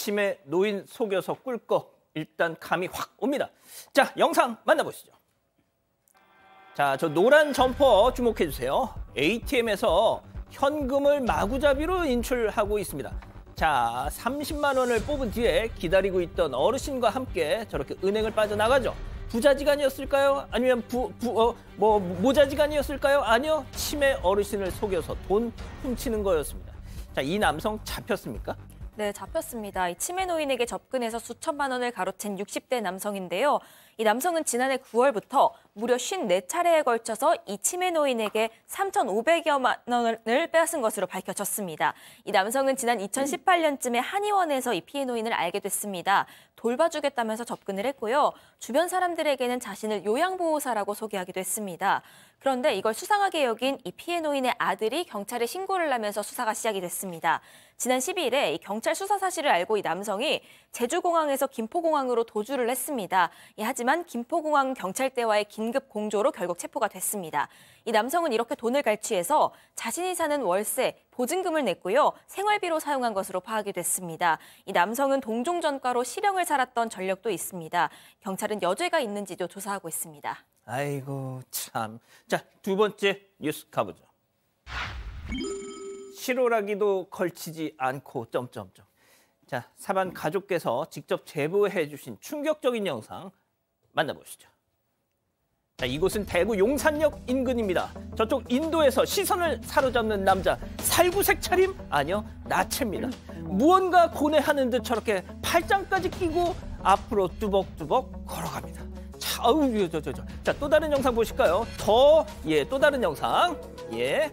치매 노인 속여서 꿀 거 일단 감이 확 옵니다. 자, 영상 만나보시죠. 자, 저 노란 점퍼 주목해 주세요. ATM에서 현금을 마구잡이로 인출하고 있습니다. 자, 30만 원을 뽑은 뒤에 기다리고 있던 어르신과 함께 저렇게 은행을 빠져나가죠. 부자지간이었을까요? 아니면 모자지간이었을까요? 아니요, 치매 어르신을 속여서 돈 훔치는 거였습니다. 자, 이 남성 잡혔습니까? 네, 잡혔습니다. 이 치매 노인에게 접근해서 수천만 원을 가로챈 60대 남성인데요. 이 남성은 지난해 9월부터 무려 54차례에 걸쳐서 이 치매 노인에게 3,500여만 원을 빼앗은 것으로 밝혀졌습니다. 이 남성은 지난 2018년쯤에 한의원에서 이 피해 노인을 알게 됐습니다. 돌봐주겠다면서 접근을 했고요. 주변 사람들에게는 자신을 요양보호사라고 소개하기도 했습니다. 그런데 이걸 수상하게 여긴 이 피해 노인의 아들이 경찰에 신고를 하면서 수사가 시작이 됐습니다. 지난 12일에 이 경찰 수사 사실을 알고 이 남성이 제주공항에서 김포공항으로 도주를 했습니다. 하지만 김포공항 경찰대와의 긴급 공조로 결국 체포가 됐습니다. 이 남성은 이렇게 돈을 갈취해서 자신이 사는 월세, 보증금을 냈고요. 생활비로 사용한 것으로 파악이 됐습니다. 이 남성은 동종 전과로 실형을 살았던 전력도 있습니다. 경찰은 여죄가 있는지도 조사하고 있습니다. 아이고 참. 자, 두 번째 뉴스 가보죠. 실오라기도 걸치지 않고 점점점. 자, 사반 가족께서 직접 제보해 주신 충격적인 영상 만나보시죠. 자, 이곳은 대구 용산역 인근입니다. 저쪽 인도에서 시선을 사로잡는 남자, 살구색 차림? 아니요, 나체입니다. 무언가 고뇌하는 듯 저렇게 팔짱까지 끼고 앞으로 뚜벅뚜벅 걸어갑니다. 자, 자, 또 다른 영상 보실까요? 또 다른 영상. 예.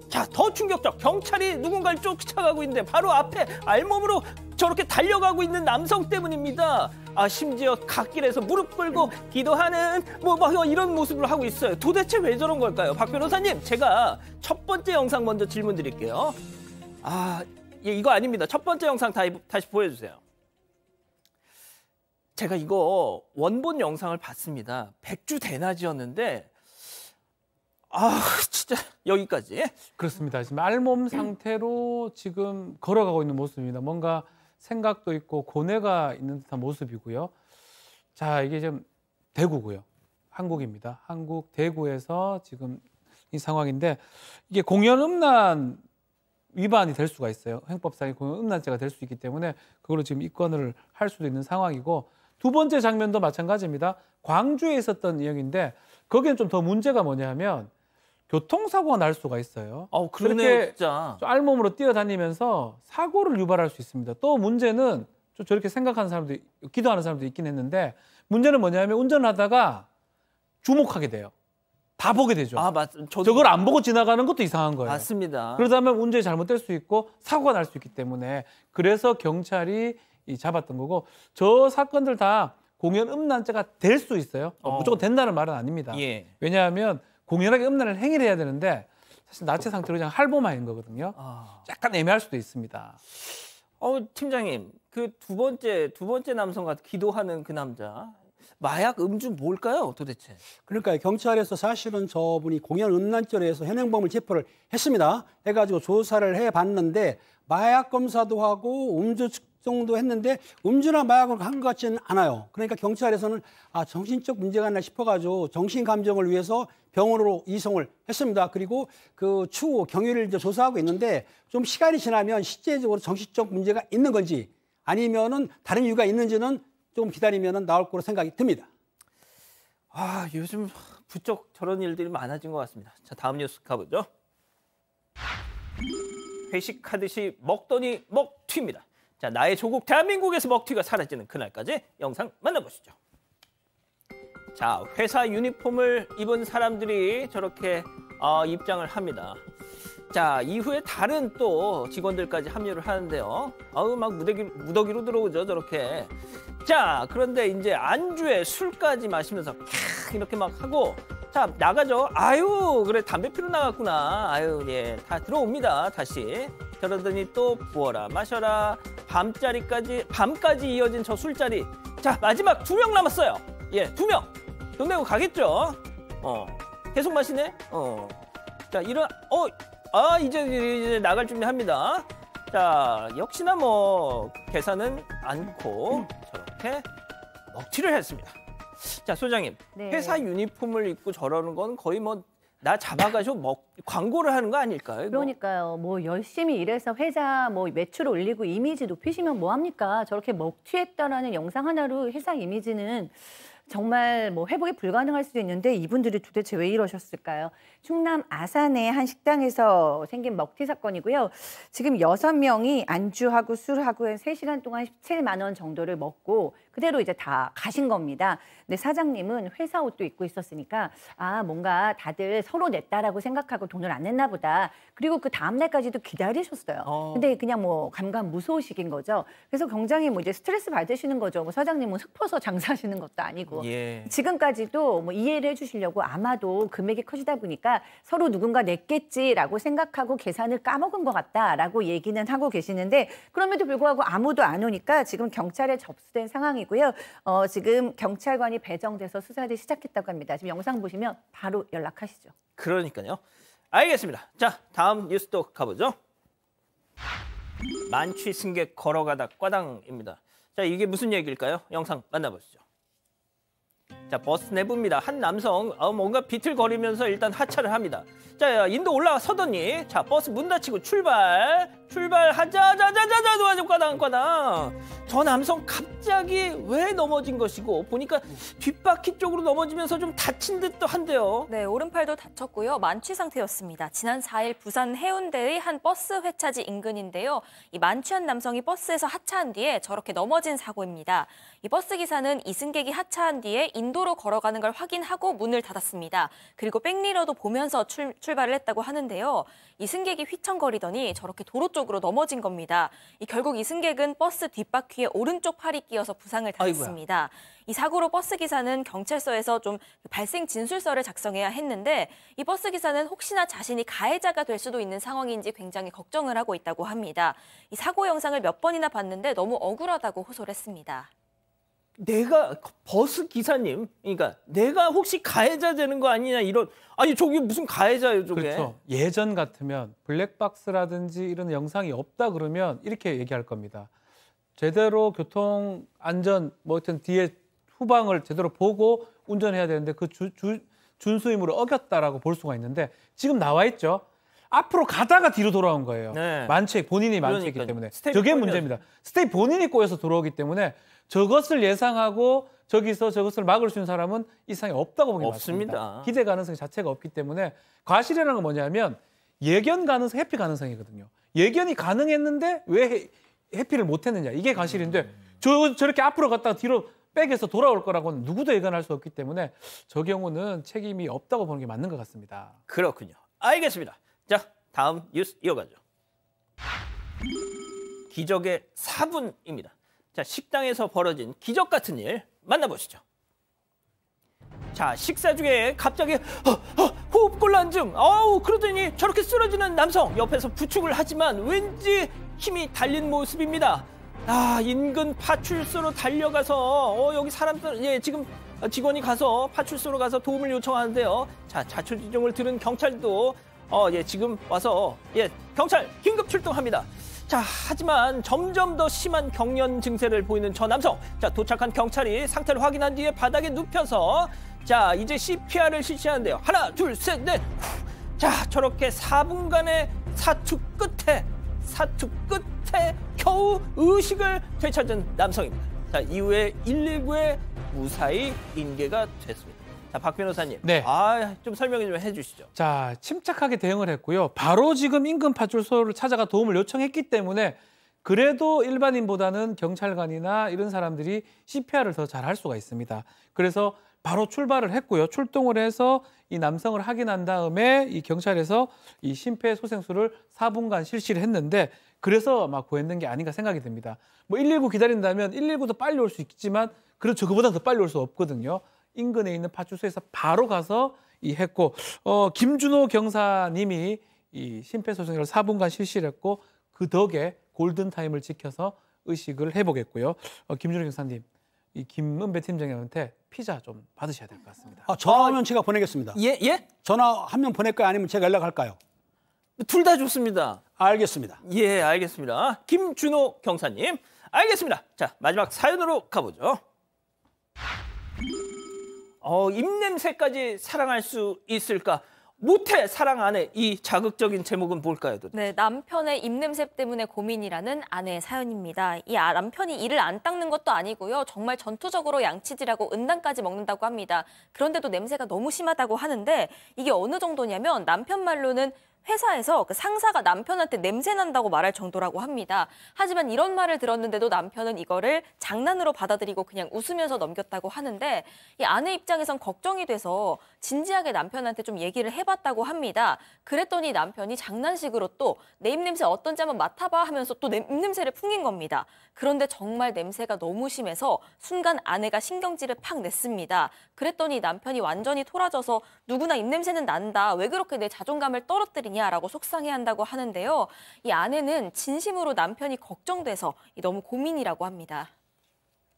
자, 더 충격적. 경찰이 누군가를 쫓아가고 있는데 바로 앞에 알몸으로 저렇게 달려가고 있는 남성 때문입니다. 아, 심지어 갓길에서 무릎 꿇고 기도하는 이런 모습을 하고 있어요. 도대체 왜 저런 걸까요? 박 변호사님, 제가 첫 번째 영상 먼저 질문 드릴게요. 아, 예, 이거 아닙니다. 첫 번째 영상 다시 보여주세요. 제가 이거 원본 영상을 봤습니다. 백주대낮이었는데 진짜 여기까지. 그렇습니다. 지금 알몸 상태로 지금 걸어가고 있는 모습입니다. 뭔가 생각도 있고 고뇌가 있는 듯한 모습이고요. 자, 이게 지금 대구고요. 한국입니다. 한국 대구에서 지금 이 상황인데 이게 공연음란 위반이 될 수가 있어요. 형법상의 공연음란죄가 될 수 있기 때문에 그걸로 지금 입건을 할 수도 있는 상황이고, 두 번째 장면도 마찬가지입니다. 광주에 있었던 이야기인데 거기는 좀 더 문제가 뭐냐면 교통사고가 날 수가 있어요. 그러네요, 진짜. 알몸으로 뛰어다니면서 사고를 유발할 수 있습니다. 또 문제는 저렇게 생각하는 사람도, 기도하는 사람도 있긴 했는데, 문제는 뭐냐면 운전하다가 주목하게 돼요. 다 보게 되죠. 저걸 안 보고 지나가는 것도 이상한 거예요. 맞습니다. 그러다면 운전이 잘못될 수 있고 사고가 날 수 있기 때문에, 그래서 경찰이 잡았던 거고, 저 사건들 다 공연 음란죄가 될 수 있어요. 무조건 된다는 말은 아닙니다. 예. 왜냐하면 공연하게 음란을 행위를 해야 되는데 사실 나체 상태로 그냥 할보만인 거거든요. 약간 애매할 수도 있습니다. 팀장님, 그 두 번째 남성과 기도하는 그 남자, 마약 음주 뭘까요, 도대체? 그러니까 경찰에서 사실은 저분이 공연 음란죄로 해서 현행범을 체포를 했습니다. 해가지고 조사를 해봤는데 마약 검사도 하고 음주 측정도 했는데 음주나 마약을 한 것 같지는 않아요. 그러니까 경찰에서는 정신적 문제가 있나 싶어가지고 정신감정을 위해서 병원으로 이송을 했습니다. 그리고 그 추후 경위를 이제 조사하고 있는데, 좀 시간이 지나면 실제적으로 정신적 문제가 있는 건지 아니면은 다른 이유가 있는지는 좀 기다리면은 나올 거로 생각이 듭니다. 요즘 부쩍 저런 일들이 많아진 것 같습니다. 자, 다음 뉴스 가보죠. 회식하듯이 먹더니 먹튀입니다. 자, 나의 조국 대한민국에서 먹튀가 사라지는 그날까지 영상 만나보시죠. 자, 회사 유니폼을 입은 사람들이 저렇게 입장을 합니다. 자, 이후에 다른 또 직원들까지 합류를 하는데요. 막 무더기로 들어오죠, 저렇게. 자, 그런데 이제 안주에 술까지 마시면서 이렇게 막 하고, 자, 나가죠. 그래, 담배 피러 나갔구나. 예, 다 들어옵니다, 다시. 그러더니 또 부어라 마셔라, 밤까지 이어진 저 술자리. 자, 마지막 2명 남았어요. 예, 2명. 돈 내고 가겠죠. 계속 마시네. 자, 이제 나갈 준비합니다. 자, 역시나 뭐 계산은 않고 저렇게 먹튀를 했습니다. 자, 소장님, 네. 회사 유니폼을 입고 저러는 건 거의 뭐 나 잡아가지고 광고를 하는 거 아닐까요? 이거? 그러니까요. 뭐 열심히 일해서 회사 뭐 매출 올리고 이미지 높이시면 뭐 합니까? 저렇게 먹튀했다라는 영상 하나로 회사 이미지는 정말 뭐 회복이 불가능할 수도 있는데 이분들이 도대체 왜 이러셨을까요? 충남 아산의 한 식당에서 생긴 먹튀 사건이고요. 지금 6명이 안주하고 술하고 3시간 동안 17만 원 정도를 먹고 그대로 이제 다 가신 겁니다. 근데 사장님은 회사 옷도 입고 있었으니까 아 뭔가 다들 서로 냈다라고 생각하고 돈을 안 냈나 보다. 그리고 그 다음 날까지도 기다리셨어요. 근데 그냥 뭐 감감무소식인 거죠. 그래서 굉장히 뭐 이제 스트레스 받으시는 거죠. 뭐 사장님은 흙퍼서 장사하시는 것도 아니고. 예. 지금까지도 뭐 이해를 해주시려고 아마도 금액이 커지다 보니까 서로 누군가 냈겠지라고 생각하고 계산을 까먹은 것 같다라고 얘기는 하고 계시는데 그럼에도 불구하고 아무도 안 오니까 지금 경찰에 접수된 상황이고요. 지금 경찰관이 배정돼서 수사를 시작했다고 합니다. 지금 영상 보시면 바로 연락하시죠. 그러니까요. 알겠습니다. 자, 다음 뉴스도 가보죠. 만취 승객 걸어가다 꽈당입니다. 자, 이게 무슨 얘기일까요? 영상 만나보시죠. 자, 버스 내부입니다. 한 남성 뭔가 비틀거리면서 일단 하차를 합니다. 자, 인도 올라서더니 자, 버스 문 닫히고 출발하자 아주 꽈당. 저 남성 갑자기 왜 넘어진 것이고 보니까 뒷바퀴 쪽으로 넘어지면서 좀 다친 듯도 한데요. 네, 오른팔도 다쳤고요. 만취 상태였습니다. 지난 4일 부산 해운대의 한 버스 회차지 인근인데요. 이 만취한 남성이 버스에서 하차한 뒤에 저렇게 넘어진 사고입니다. 이 버스 기사는 이승객이 하차한 뒤에 인도로 걸어가는 걸 확인하고 문을 닫았습니다. 그리고 백미러도 보면서 출발을 했다고 하는데요. 이승객이 휘청거리더니 저렇게 도로 쪽으로 넘어진 겁니다. 결국 이승객은 버스 뒷바퀴에 오른쪽 팔이 끼어서 부상을 당했습니다. 아이고야. 이 사고로 버스 기사는 경찰서에서 좀 발생 진술서를 작성해야 했는데 이 버스 기사는 혹시나 자신이 가해자가 될 수도 있는 상황인지 굉장히 걱정을 하고 있다고 합니다. 이 사고 영상을 몇 번이나 봤는데 너무 억울하다고 호소를 했습니다. 내가 버스 기사님, 그러니까 내가 혹시 가해자 되는 거 아니냐 이런 아니 저게 무슨 가해자예요 저게? 그렇죠. 예전 같으면 블랙박스라든지 이런 영상이 없다 그러면 이렇게 얘기할 겁니다. 제대로 교통 안전 뭐 하여튼 뒤에 후방을 제대로 보고 운전해야 되는데 그 준수임으로 어겼다라고 볼 수가 있는데 지금 나와 있죠. 앞으로 가다가 뒤로 돌아온 거예요. 네. 본인이 만취했기 때문에. 저게 문제입니다. 스텝 본인이 꼬여서 들어오기 때문에 저것을 예상하고 저기서 저것을 막을 수 있는 사람은 이 세상에 없다고 보기 없습니다. 맞습니다. 기대 가능성 자체가 없기 때문에 과실이라는 건 뭐냐면 예견 가능성, 회피 가능성이거든요. 예견이 가능했는데 왜 회피를 못했느냐. 이게 과실인데 저렇게 앞으로 갔다가 뒤로 백에서 돌아올 거라고는 누구도 예견할 수 없기 때문에 저 경우는 책임이 없다고 보는 게 맞는 것 같습니다. 그렇군요. 알겠습니다. 자, 다음 뉴스 이어가죠. 기적의 4분입니다. 자, 식당에서 벌어진 기적 같은 일 만나보시죠. 자, 식사 중에 갑자기 호흡곤란증. 그러더니 저렇게 쓰러지는 남성 옆에서 부축을 하지만 왠지 힘이 달린 모습입니다. 인근 파출소로 달려가서 여기 사람들 지금 직원이 가서 파출소로 가서 도움을 요청하는데요. 자, 자초지종을 들은 경찰도 지금 와서 경찰 긴급 출동합니다. 자, 하지만 점점 더 심한 경련 증세를 보이는 저 남성. 자, 도착한 경찰이 상태를 확인한 뒤에 바닥에 눕혀서 자, 이제 CPR을 실시하는데요. 하나, 둘, 셋, 넷. 자, 저렇게 4분간의 사투 끝에 겨우 의식을 되찾은 남성입니다. 자, 이후에 119에 무사히 인계가 됐습니다. 자, 박 변호사님. 네. 좀 설명 좀 해주시죠. 자, 침착하게 대응을 했고요. 바로 지금 인근 파출소를 찾아가 도움을 요청했기 때문에 그래도 일반인보다는 경찰관이나 이런 사람들이 CPR을 더 잘 할 수가 있습니다. 그래서 바로 출발을 했고요. 출동을 해서 이 남성을 확인한 다음에 이 경찰에서 이 심폐소생술을 4분간 실시를 했는데 그래서 아마 구했는 게 아닌가 생각이 듭니다. 뭐 119 기다린다면 119도 빨리 올 수 있겠지만 그렇죠. 그보다 더 빨리 올 수 없거든요. 인근에 있는 파출소에서 바로 가서 했고 김준호 경사님이 이 심폐소생술을 4분간 실시를 했고 그 덕에 골든타임을 지켜서 의식을 회복했고요. 김준호 경사님, 이 김은배 팀장님한테 피자 좀 받으셔야 될 것 같습니다. 전화하면 제가 보내겠습니다. 예? 전화 한 명 보낼까요? 아니면 제가 연락할까요? 둘 다 좋습니다. 알겠습니다. 예, 알겠습니다. 김준호 경사님, 알겠습니다. 자, 마지막 사연으로 가보죠. 입냄새까지 사랑할 수 있을까? 못해 사랑 아내, 이 자극적인 제목은 뭘까요? 도대체? 네, 남편의 입냄새 때문에 고민이라는 아내의 사연입니다. 이 남편이 이를 안 닦는 것도 아니고요. 정말 전투적으로 양치질하고 은단까지 먹는다고 합니다. 그런데도 냄새가 너무 심하다고 하는데 이게 어느 정도냐면 남편 말로는 회사에서 그 상사가 남편한테 냄새 난다고 말할 정도라고 합니다. 하지만 이런 말을 들었는데도 남편은 이거를 장난으로 받아들이고 그냥 웃으면서 넘겼다고 하는데 이 아내 입장에선 걱정이 돼서 진지하게 남편한테 좀 얘기를 해봤다고 합니다. 그랬더니 남편이 장난식으로 또 내 입냄새 어떤지 한번 맡아봐 하면서 또 내 입냄새를 풍긴 겁니다. 그런데 정말 냄새가 너무 심해서 순간 아내가 신경질을 팍 냈습니다. 그랬더니 남편이 완전히 토라져서 누구나 입냄새는 난다. 왜 그렇게 내 자존감을 떨어뜨리냐라고 속상해한다고 하는데요. 이 아내는 진심으로 남편이 걱정돼서 너무 고민이라고 합니다.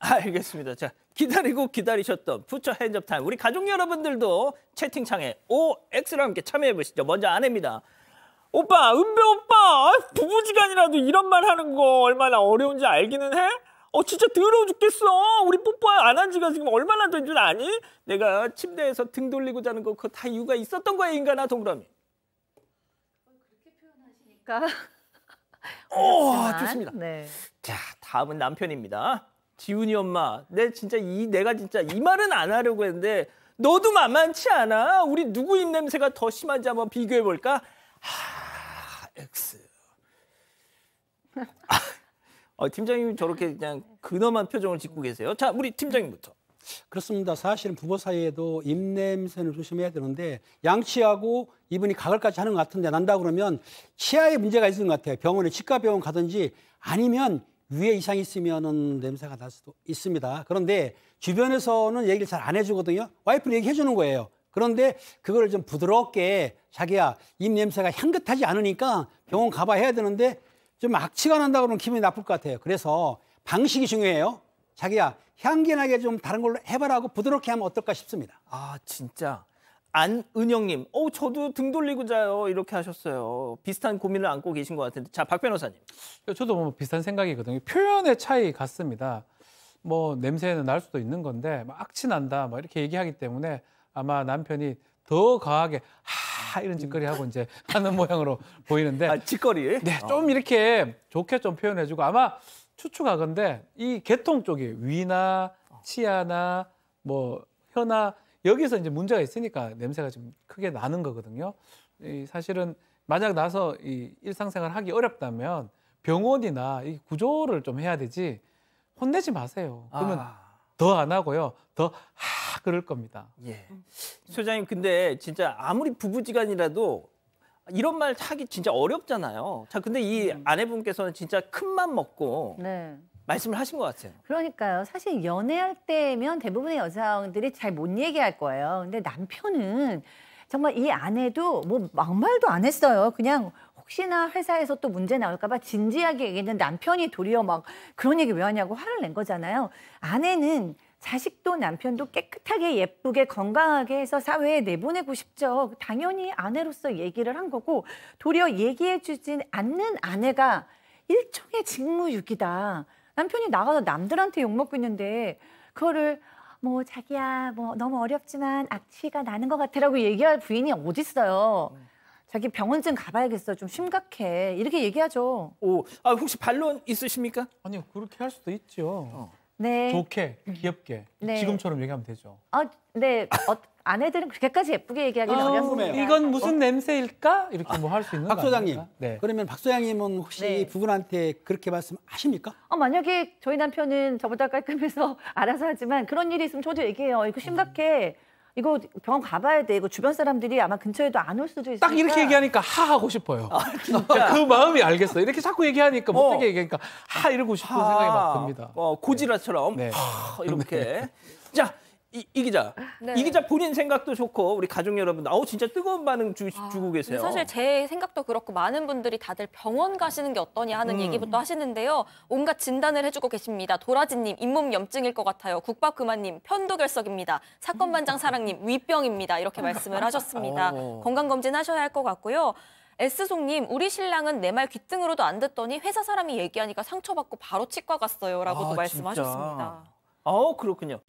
알겠습니다. 자, 기다리고 기다리셨던 푸처 핸즈업 타임. 우리 가족 여러분들도 채팅창에 OX랑 함께 참여해 보시죠. 먼저 아내입니다. 오빠, 은배 오빠, 부부지간이라도 이런 말 하는 거 얼마나 어려운지 알기는 해? 진짜 더러워 죽겠어. 우리 뽀뽀 안 한 지가 지금 얼마나 된 줄 아니? 내가 침대에서 등 돌리고 자는 거 그거 다 이유가 있었던 거야, 인간아, 동그라미. 그러니까 좋습니다. 네. 자, 다음은 남편입니다. 지훈이 엄마, 내가 진짜 이 말은 안 하려고 했는데 너도 만만치 않아? 우리 누구 입냄새가 더 심한지 한번 비교해 볼까? X. 팀장님이 저렇게 그냥 근엄한 표정을 짓고 계세요. 자, 우리 팀장님부터. 그렇습니다. 사실은 부부 사이에도 입냄새는 조심해야 되는데 양치하고 이분이 가글까지 하는 것 같은데 난다 그러면 치아에 문제가 있는 것 같아요. 병원에 치과병원 가든지 아니면 위에 이상이 있으면 냄새가 날 수도 있습니다. 그런데 주변에서는 얘기를 잘 안 해주거든요. 와이프는 얘기해 주는 거예요. 그런데 그걸 좀 부드럽게 자기야 입 냄새가 향긋하지 않으니까 병원 가봐야 해야 되는데 좀 악취가 난다 그러면 기분이 나쁠 것 같아요. 그래서 방식이 중요해요. 자기야 향기나게 좀 다른 걸로 해봐라고 부드럽게 하면 어떨까 싶습니다. 진짜. 안은영님, 저도 등 돌리고 자요. 이렇게 하셨어요. 비슷한 고민을 안고 계신 것 같은데. 자, 박 변호사님. 저도 뭐 비슷한 생각이거든요. 표현의 차이 같습니다. 뭐 냄새는 날 수도 있는 건데 막 악취 난다 뭐 이렇게 얘기하기 때문에 아마 남편이 더 강하게 이런 짓거리 하고 이제 하는 모양으로 보이는데 짓거리? 네, 좀 이렇게 좋게 좀 표현해주고 아마 추측하건데 이 계통 쪽이 위나 치아나 뭐 혀나 여기서 이제 문제가 있으니까 냄새가 좀 크게 나는 거거든요. 사실은 만약 나서 이 일상생활 하기 어렵다면 병원이나 이 구조를 좀 해야 되지 혼내지 마세요. 그러면 더 안 하고요. 더 그럴 겁니다. 예. 소장님, 근데 진짜 아무리 부부지간이라도 이런 말 하기 진짜 어렵잖아요. 자, 근데 이 아내분께서는 진짜 큰 맘 먹고 네. 말씀을 하신 것 같아요. 그러니까요. 사실 연애할 때면 대부분의 여성들이 잘 못 얘기할 거예요. 근데 남편은 정말 이 아내도 뭐 막말도 안 했어요. 그냥 혹시나 회사에서 또 문제 나올까 봐 진지하게 얘기했는데 남편이 도리어 막 그런 얘기 왜 하냐고 화를 낸 거잖아요. 아내는 자식도 남편도 깨끗하게 예쁘게 건강하게 해서 사회에 내보내고 싶죠. 당연히 아내로서 얘기를 한 거고 도리어 얘기해 주지 않는 아내가 일종의 직무유기다. 남편이 나가서 남들한테 욕먹고 있는데 그거를 뭐 자기야 뭐 너무 어렵지만 악취가 나는 것 같아라고 얘기할 부인이 어디 있어요. 자기 병원쯤 가봐야겠어. 좀 심각해. 이렇게 얘기하죠. 혹시 반론 있으십니까? 아니요, 그렇게 할 수도 있죠. 네. 좋게, 귀엽게, 네. 지금처럼 얘기하면 되죠. 네. 아내들은 그렇게까지 예쁘게 얘기하기는 어렵습니다. 이건 무슨 냄새일까? 이렇게 뭐 할 수 있는 거 박 소장님, 아닙니까? 네. 그러면 박 소장님은 혹시 네. 부부한테 그렇게 말씀하십니까? 만약에 저희 남편은 저보다 깔끔해서 알아서 하지만 그런 일이 있으면 저도 얘기해요. 이거 심각해. 이거 병원 가봐야 돼. 이거 주변 사람들이 아마 근처에도 안 올 수도 있으니까. 딱 이렇게 얘기하니까 하고 싶어요. 진짜? 그 마음이 알겠어. 이렇게 자꾸 얘기하니까 못되게 얘기하니까 이러고 싶은 생각이 막 듭니다. 고지라처럼 네. 이렇게. 자, 이 기자. 네. 이 기자 본인 생각도 좋고 우리 가족 여러분 진짜 뜨거운 반응 주고 계세요. 사실 제 생각도 그렇고 많은 분들이 다들 병원 가시는 게 어떠냐 하는 얘기부터 하시는데요. 온갖 진단을 해주고 계십니다. 도라지님, 잇몸 염증일 것 같아요. 국밥그만님, 편도결석입니다. 사건반장 사랑님, 위병입니다. 이렇게 말씀을 하셨습니다. 건강검진 하셔야 할 것 같고요. S송님, 우리 신랑은 내 말 귓등으로도 안 듣더니 회사 사람이 얘기하니까 상처받고 바로 치과 갔어요. 라고도 말씀하셨습니다. 그렇군요.